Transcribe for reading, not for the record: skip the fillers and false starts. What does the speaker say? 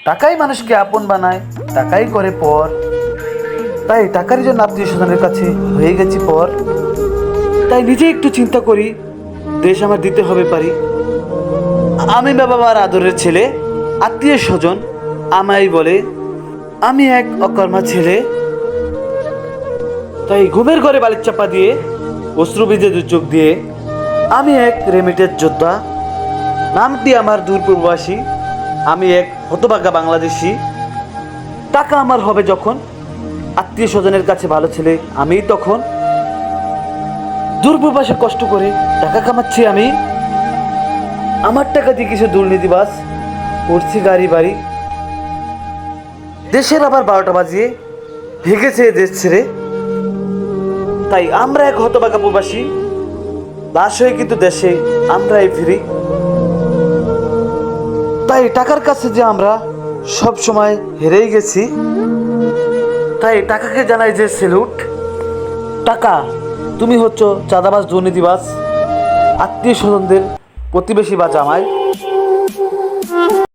টাকাই মানুষকে আপন বানায়, টাকাই করে পর। তাই টাকার জন্য আত্মীয় স্বজনের কাছে হয়ে গেছি পর। তাই নিজে একটু চিন্তা করি, দেশ আমার দিতে হবে পারি। আমি বাবা মার আদরের ছেলে, আত্মীয় স্বজন আমায় বলে আমি এক অকর্মা ছেলে। তাই ঘুমের ঘরে বালির চাপা দিয়ে, অশ্রু বীজে দুর্যোগ দিয়ে আমি এক রেমিটেড যোদ্ধা। নামটি আমার দূরপ্রবাসী, আমি এক হতভাগা বাংলাদেশি। টাকা আমার হবে যখন, আত্মীয় স্বজনের কাছে ভালো ছেলে আমিই তখন। দূরপ্রবাসে কষ্ট করে টাকা কামাচ্ছি আমি, আমার টাকা দিয়ে কিছু দুর্নীতিবাজ করছি গাড়ি বাড়ি। দেশের আবার 12টা বাজিয়ে ভেগেছে এ দেশ ছেড়ে। তাই আমরা এক হতভাগা প্রবাসী, লাশ হয়ে কিন্তু দেশে আমরাই ফিরি। তাই টাকার কাছে যে আমরা সব সময় হেরেই গেছি, তাই টাকাকে জানাই যে সেলুট। টাকা, তুমি হচ্ছ চাঁদাবাজ দুর্নীতিবাজ, আত্মীয় স্বজনদের প্রতিবেশী বা জামাই।